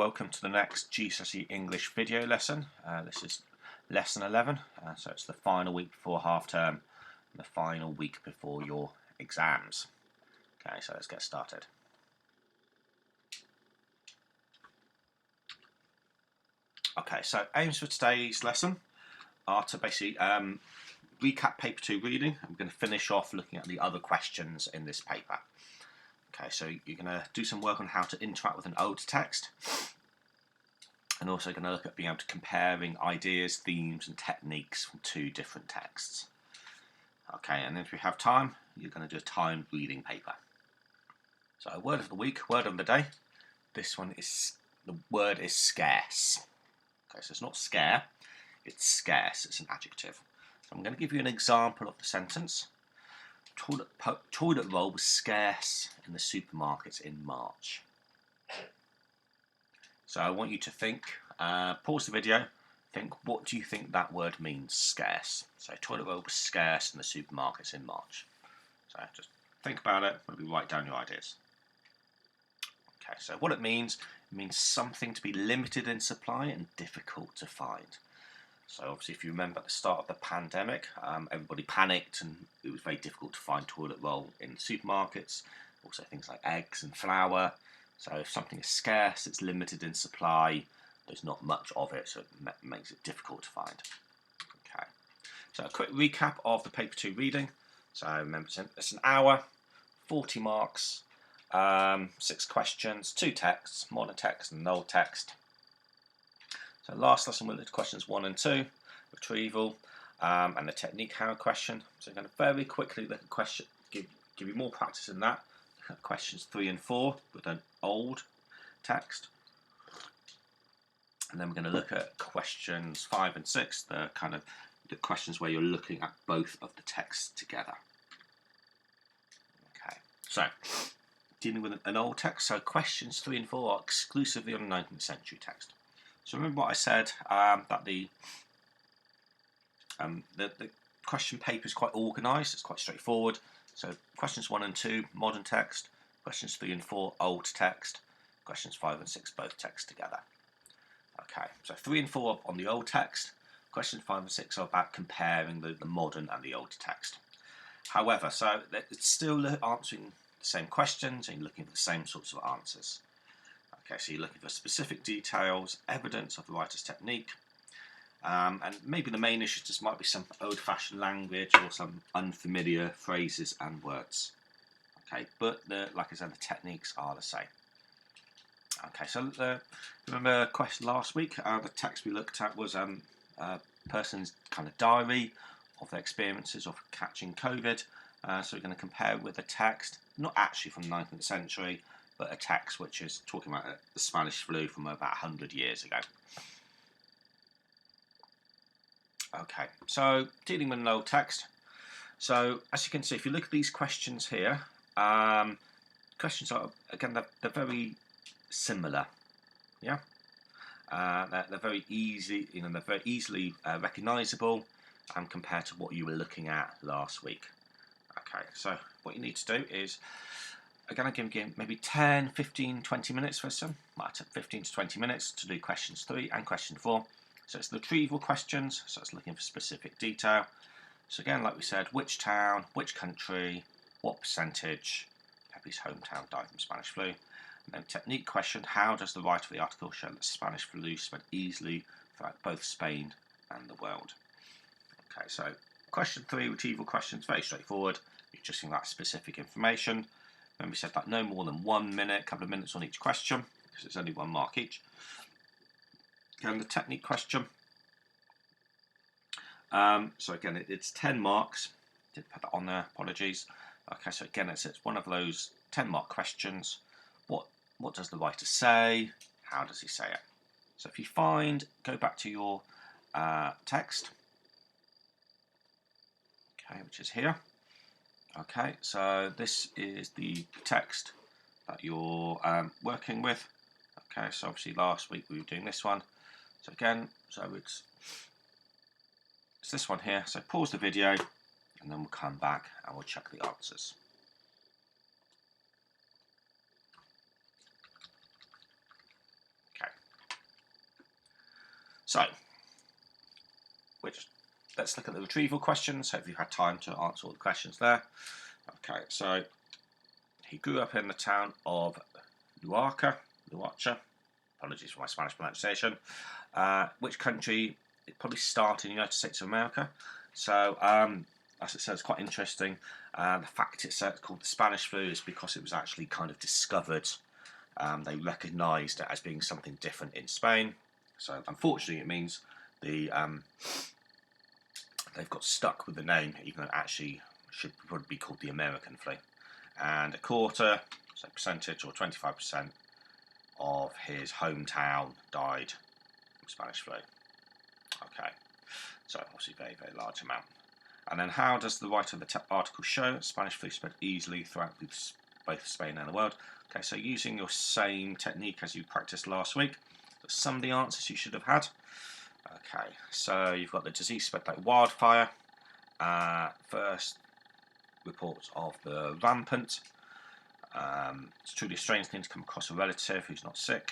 welcome to the next GCSE English video lesson. This is lesson 11, so it's the final week before half term and the final week before your exams. Okay, so let's get started. Okay, so aims for today's lesson are to basically recap paper 2 reading. I'm going to finish off looking at the other questions in this paper. Okay, so you're going to do some work on how to interact with an old text, and also going to look at being able to comparing ideas, themes and techniques from 2 different texts. Okay, and then if we have time, you're going to do a timed reading paper. So word of the week, word of the day. This one is, the word is scarce. Okay, so it's not scare, it's scarce, it's an adjective. So I'm going to give you an example of the sentence. Toilet roll was scarce in the supermarkets in March. So I want you to think, pause the video, think, what do you think that word means, scarce? So toilet roll was scarce in the supermarkets in March. So just think about it, maybe write down your ideas. Okay, so what it means something to be limited in supply and difficult to find. So obviously if you remember at the start of the pandemic, everybody panicked and it was very difficult to find toilet roll in supermarkets, also things like eggs and flour. So if something is scarce, it's limited in supply, there's not much of it, so it makes it difficult to find. Okay, so a quick recap of the paper 2 reading. So remember, it's an hour, 40 marks, 6 questions, 2 texts, modern text and old text. So last lesson we looked at questions 1 and 2, retrieval, and the technique how question. So I'm going to very quickly look at question, give you more practice in that. Look at questions 3 and 4 with an old text. And then we're going to look at questions 5 and 6, the questions where you're looking at both of the texts together. Okay, so dealing with an old text, so questions 3 and 4 are exclusively on a 19th century text. So remember what I said, that the question paper is quite organised, it's quite straightforward. So questions 1 and 2, modern text, questions 3 and 4, old text, questions 5 and 6, both text together. Okay, so 3 and 4 on the old text, questions 5 and 6 are about comparing the modern and the old text. However, so it's still answering the same questions and looking for the same sorts of answers. Okay, so you're looking for specific details, evidence of the writer's technique, and maybe the main issue just might be some old-fashioned language or some unfamiliar phrases and words. Okay, but like I said, the techniques are the same. Okay, so remember question last week, the text we looked at was a person's kind of diary of their experiences of catching COVID. So we're going to compare it with a text, not actually from the 19th century, but a text which is talking about the Spanish flu from about 100 years ago. Okay, so dealing with an old text. So as you can see, if you look at these questions here, questions are, again, they're very similar. Yeah, they're very easy, they're very easily recognisable compared to what you were looking at last week. Okay, so what you need to do is, again, I give maybe 10, 15, 20 minutes for some. Might take 15 to 20 minutes to do questions 3 and question 4. So it's the retrieval questions, so it's looking for specific detail. So again, like we said, which town, which country, what percentage, Pepe's hometown died from Spanish flu. And then technique question, how does the writer of the article show that Spanish flu spread easily throughout both Spain and the world? Okay, so question 3, retrieval questions, very straightforward. You're just giving that specific information. Then we said that no more than 1 minute, a couple of minutes on each question, because it's only 1 mark each. And the technique question. So again, it's 10 marks. Didn't put that on there, apologies. Okay, so again, it's one of those 10-mark questions. What does the writer say? How does he say it? So if you go back to your text. Okay, which is here. Okay, so this is the text that you're working with. Okay, so obviously last week we were doing this one. So again, it's this one here. So pause the video and then we'll come back and we'll check the answers. Okay, So, let's look at the retrieval questions. Hope you've had time to answer all the questions there. Okay, so he grew up in the town of Luarca. Apologies for my Spanish pronunciation. Which country? It probably started in the United States of America. So, as it says, quite interesting. The fact it's called the Spanish flu is because it was actually kind of discovered. They recognised it as being something different in Spain. So, unfortunately, it means they've got stuck with the name, even though it actually should probably be called the American flu. And a quarter, so percentage, or 25%, of his hometown died from Spanish flu. Okay, so obviously very, very large amount. And then how does the writer of the article show Spanish flu spread easily throughout both Spain and the world? Okay, so using your same technique as you practiced last week, some of the answers you should have had. Okay, so you've got the disease spread like wildfire. First reports of the rampant. It's truly a strange thing to come across a relative who's not sick.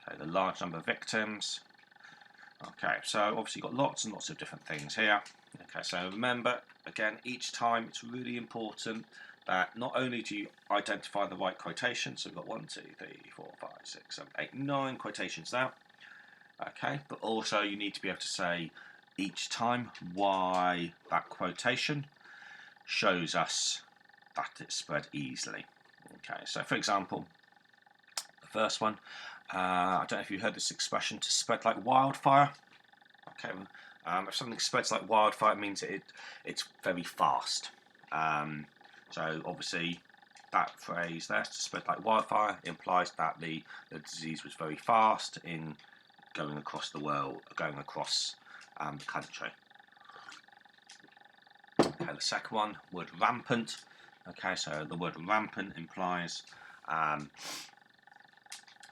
Okay, the large number of victims. Okay, so obviously you've got lots and lots of different things here. Okay, so remember, again, each time it's really important that not only do you identify the right quotation, so we've got 1, 2, 3, 4, 5, 6, 7, 8, 9 quotations now. Okay, but also you need to be able to say each time why that quotation shows us that it's spread easily. Okay, so for example, the first one, I don't know if you heard this expression, to spread like wildfire. Okay, if something spreads like wildfire, it means it's very fast. So obviously that phrase there, to spread like wildfire, implies that the disease was very fast in going across the world, going across the country. Okay, the second one, word rampant. Okay, so the word rampant implies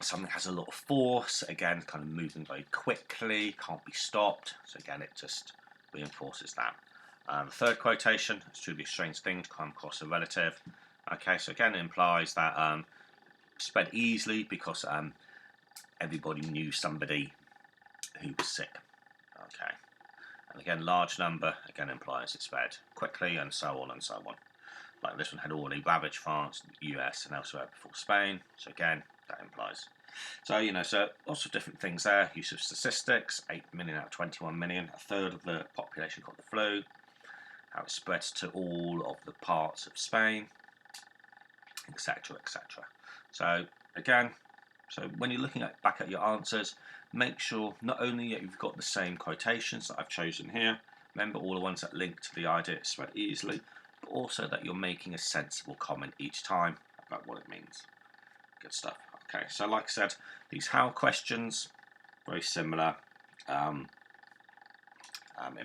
something has a lot of force, again, kind of moving very quickly, can't be stopped. So again, it just reinforces that. The third quotation, it's truly a strange thing to come across a relative. Okay, so again, it implies that spread easily because everybody knew somebody who was sick. Okay, and again, large number, again, implies it spread quickly, and so on and so on. Like this one had already ravaged France, US, and elsewhere before Spain. So again, that implies. So, so lots of different things there. Use of statistics, 8 million out of 21 million. A third of the population got the flu. How it spreads to all of the parts of Spain, etc., etc. So again, when you're looking back at your answers, make sure not only that you've got the same quotations that I've chosen here, remember all the ones that link to the idea it spread easily, but also that you're making a sensible comment each time about what it means. Good stuff. Okay, so like I said, these how questions, very similar in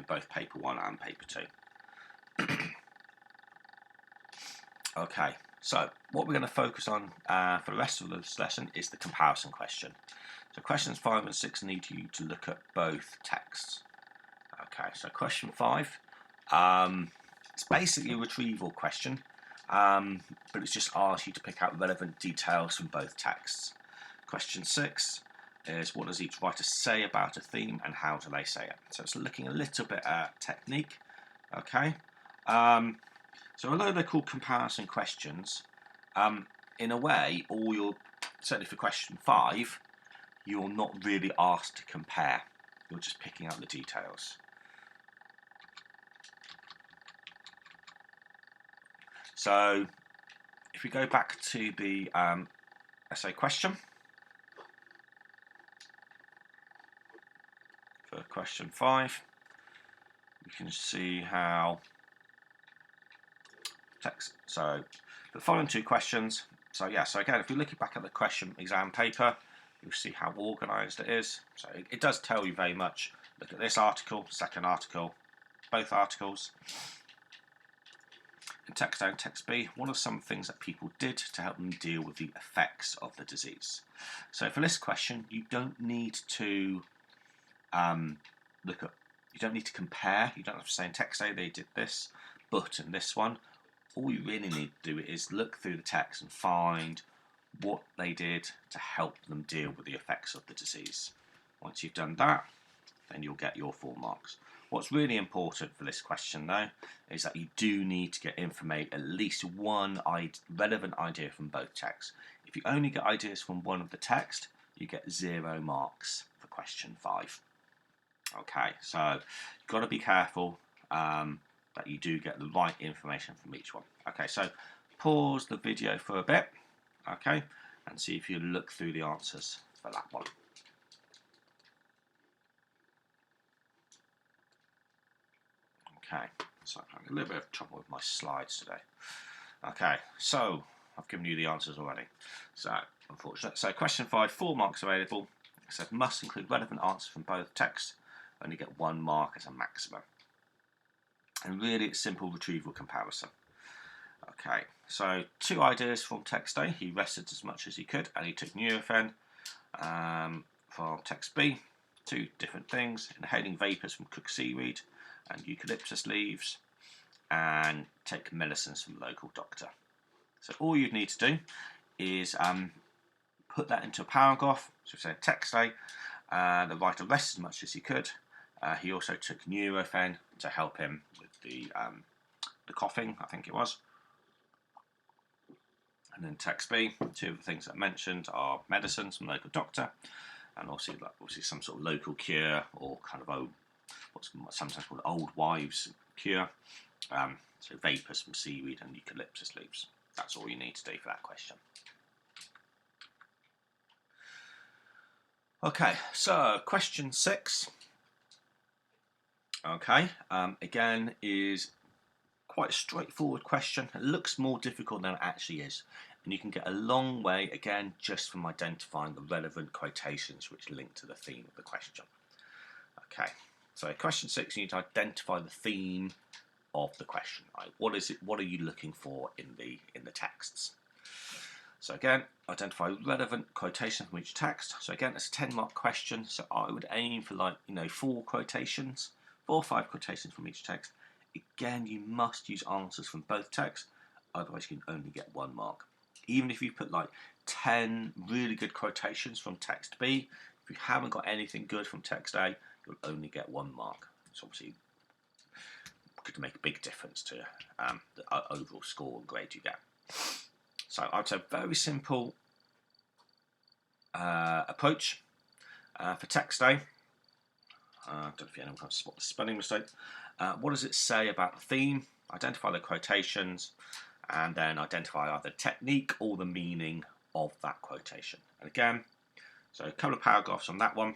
both paper 1 and paper 2. Okay, so what we're going to focus on for the rest of this lesson is the comparison question. So questions 5 and 6 need you to look at both texts. Okay, so question 5, it's basically a retrieval question, but it's just asked you to pick out relevant details from both texts. Question 6 is what does each writer say about a theme and how do they say it? So it's looking a little bit at technique. Okay, so although they're called comparison questions, in a way, certainly for question 5, you're not really asked to compare. You're just picking out the details. So if we go back to the essay question, for question 5, you can see how text. So the following 2 questions. So again, if you're looking back at the question exam paper, you'll see how organised it is. So it does tell you very much. Look at this article, second article, both articles. In text A and text B, what are some things that people did to help them deal with the effects of the disease? So for this question, you don't need to you don't need to compare. You don't have to say in text A they did this, but in this one, all you really need to do is look through the text and find what they did to help them deal with the effects of the disease. Once you've done that, then you'll get your full marks. What's really important for this question though is that you do need to get at least one relevant idea from both texts. If you only get ideas from one of the text, you get 0 marks for question 5. Okay, so you've got to be careful that you do get the right information from each one. Okay, so pause the video for a bit, okay, and see if you look through the answers for that one. Okay, so I'm having a little bit of trouble with my slides today. Okay, so I've given you the answers already. So, unfortunate. So, question 5, 4 marks available. It said must include relevant answers from both texts. Only get 1 mark as a maximum. And really, it's simple retrieval comparison. Okay, so 2 ideas from text A. He rested as much as he could, and he took Nurofen. From text B, 2 different things: inhaling vapours from cooked seaweed and eucalyptus leaves, and take medicines from the local doctor. So all you'd need to do is put that into a paragraph. So say text A, the writer rested as much as he could. He also took Nurofen to help him with the coughing, I think it was. And then text B, 2 of the things that I mentioned are medicines from the local doctor, and also obviously some sort of local cure, or kind of what's sometimes called old wives' cure. So vapours from seaweed and eucalyptus leaves. That's all you need to do for that question. Okay, so question 6. Okay, again is quite a straightforward question. It looks more difficult than it actually is, and you can get a long way again just from identifying the relevant quotations which link to the theme of the question. Okay, so question 6, you need to identify the theme of the question. Right? What is it? What are you looking for in the texts? So again, identify relevant quotation from each text. So again, it's a 10-mark question. So I would aim for 4 quotations, 4 or 5 quotations from each text. Again, you must use answers from both texts, otherwise you can only get 1 mark. Even if you put 10 really good quotations from text B, if you haven't got anything good from text A, you'll only get 1 mark. It's obviously could make a big difference to the overall score and grade you get. So I'd say very simple approach for text A. I don't know if anyone can spot the spelling mistake. What does it say about the theme? Identify the quotations, and then identify either technique or the meaning of that quotation. And again, so a couple of paragraphs on that one,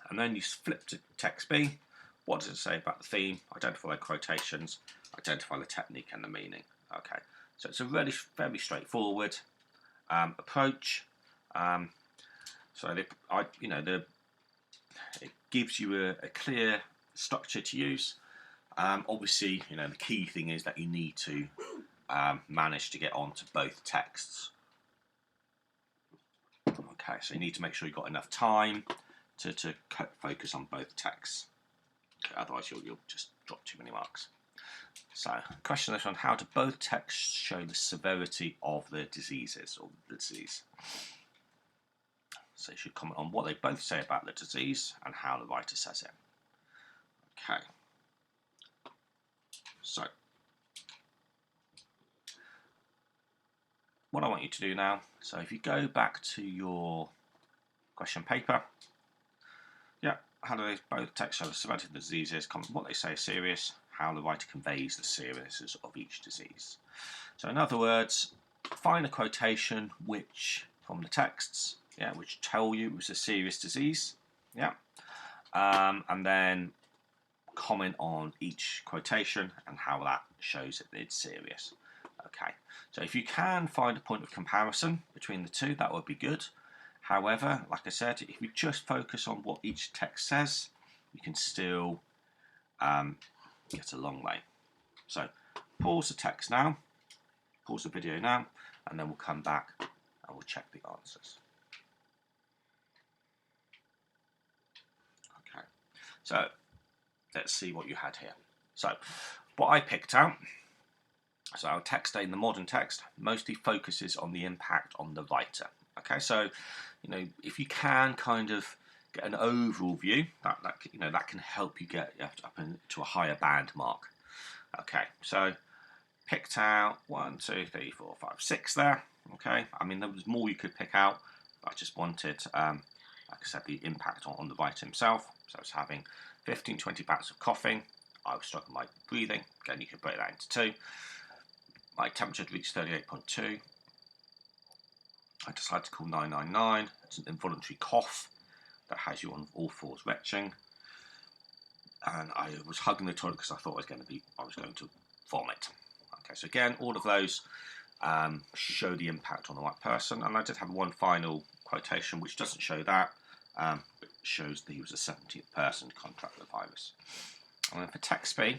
and then you flip to text B. What does it say about the theme? Identify the quotations, identify the technique and the meaning. Okay, so it's a really very straightforward approach. So it gives you a clear structure to use. Obviously, the key thing is that you need to manage to get onto both texts. Okay, so you need to make sure you've got enough time to focus on both texts. Okay, otherwise you'll just drop too many marks. So, question this one: how do both texts show the severity of the diseases or the disease? So you should comment on what they both say about the disease and how the writer says it. Okay. So, what I want you to do now, so if you go back to your question paper, how do they both texts show the severity of the diseases, comment what they say is serious, how the writer conveys the seriousness of each disease. So in other words, find a quotation from the texts, which tell you it was a serious disease, and then comment on each quotation and how that shows that it's serious. Okay, so if you can find a point of comparison between the two, that would be good. However, like I said, if you just focus on what each text says, you can still get a long way. So pause the text now, pause the video now, and then we'll come back and we'll check the answers. Okay, so let's see what you had here. So what I picked out, so our text A in the modern text mostly focuses on the impact on the writer. Okay, so if you can kind of get an overall view. That can help you get up into a higher band mark. Okay, so picked out 1, 2, 3, 4, 5, 6 there. Okay, I mean there was more you could pick out. I just wanted, like I said, the impact on the writer himself. So I was having 15-20 bouts of coughing. I was struggling with my breathing. Again, you could break that into two. My temperature had reached 38.2. I decided to call 999. It's an involuntary cough that has you on all fours retching. And I was hugging the toilet because I thought I was going to vomit. Okay, so again, all of those show the impact on the right person. And I did have one final quotation which doesn't show that. It shows that he was the 70th person to contract the virus. And then for text B,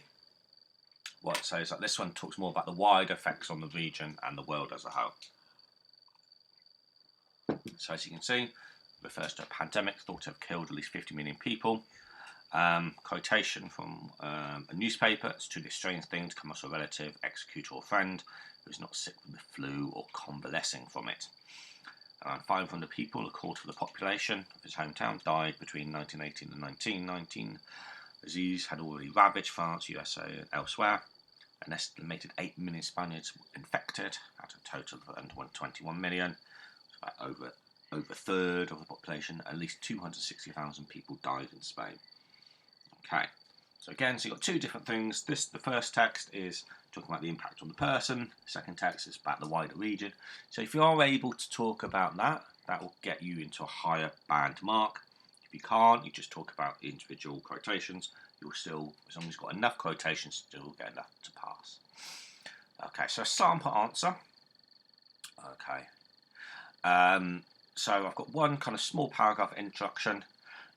what it says that this one talks more about the wider effects on the region and the world as a whole. So as you can see, it refers to a pandemic thought to have killed at least 50 million people. Quotation from a newspaper: "It's truly a strange thing to come across a relative, executor or friend who is not sick with the flu or convalescing from it." Around 500 people, according to the population of his hometown, died between 1918 and 1919. The disease had already ravaged France, USA and elsewhere. An estimated 8 million Spaniards were infected, out of a total of under 21 million. It's about over a third of the population. At least 260,000 people died in Spain. Okay, so again, so you've got two different things. The first text is talking about the impact on the person. The second text is about the wider region. So if you are able to talk about that, that will get you into a higher band mark. If you can't, you just talk about the individual quotations. You'll still, as long as you've got enough quotations, still get enough to pass. Okay, so sample answer. Okay, so I've got one kind of small paragraph introduction.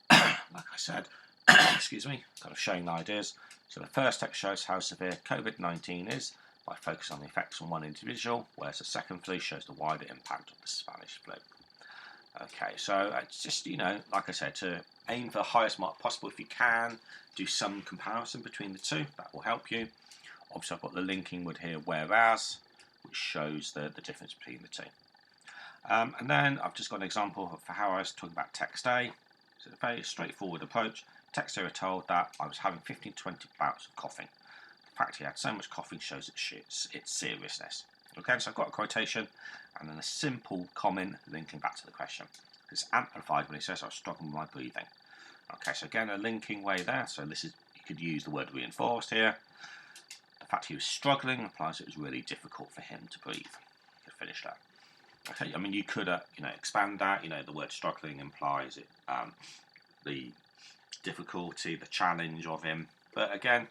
Like I said, excuse me, kind of showing the ideas. So the first text shows how severe COVID-19 is by focusing on the effects on one individual, whereas the second flu shows the wider impact of the Spanish flu. Okay, so it's just, like I said, to aim for the highest mark possible. If you can, do some comparison between the two, that will help you. Obviously, I've got the linking word here, whereas, which shows the difference between the two. And then I've just got an example for how I was talking about text A. So a very straightforward approach. Text A were told that I was having 15-20 bouts of coughing. The fact he had so much coughing shows its seriousness. Okay, so I've got a quotation and then a simple comment linking back to the question. It's amplified when he says I was struggling with my breathing. Okay, so again, a linking way there. So this is, you could use the word reinforced here. The fact he was struggling implies it was really difficult for him to breathe. You could finish that. Okay, I mean, you could expand that. The word struggling implies it, the difficulty, the challenge of him. But again,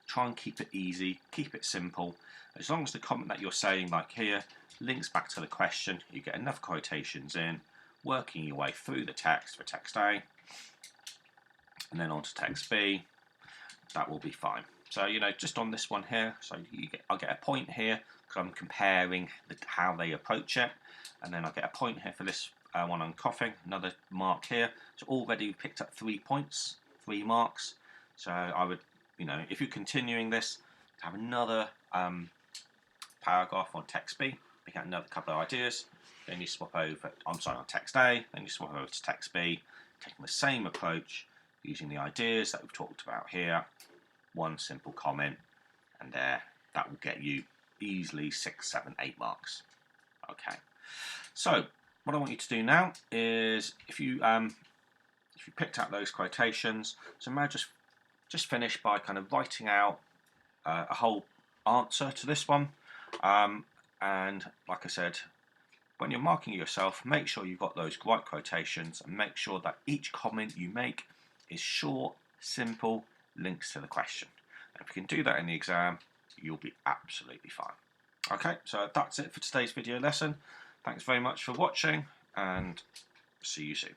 try and keep it easy, keep it simple. As long as the comment that you're saying, like here, links back to the question, you get enough quotations in, working your way through the text for text A, and then on to text B, that will be fine. So, just on this one here, so I'll get a point here because I'm comparing how they approach it, and then I'll get a point here for this one on coughing, another mark here. So already we've picked up 3 points, 3 marks. So I would, if you're continuing this, have another paragraph on text B, pick out another couple of ideas, then you swap over, on text A, then you swap over to text B, taking the same approach, using the ideas that we've talked about here, one simple comment, and that will get you easily 6, 7, 8 marks. Okay, so what I want you to do now is, if you picked out those quotations, so now just finish by kind of writing out a whole answer to this one. And like I said, when you're marking yourself, make sure you've got those right quotations and make sure that each comment you make is short, simple, links to the question. And if you can do that in the exam, you'll be absolutely fine. Okay, so that's it for today's video lesson. Thanks very much for watching and see you soon.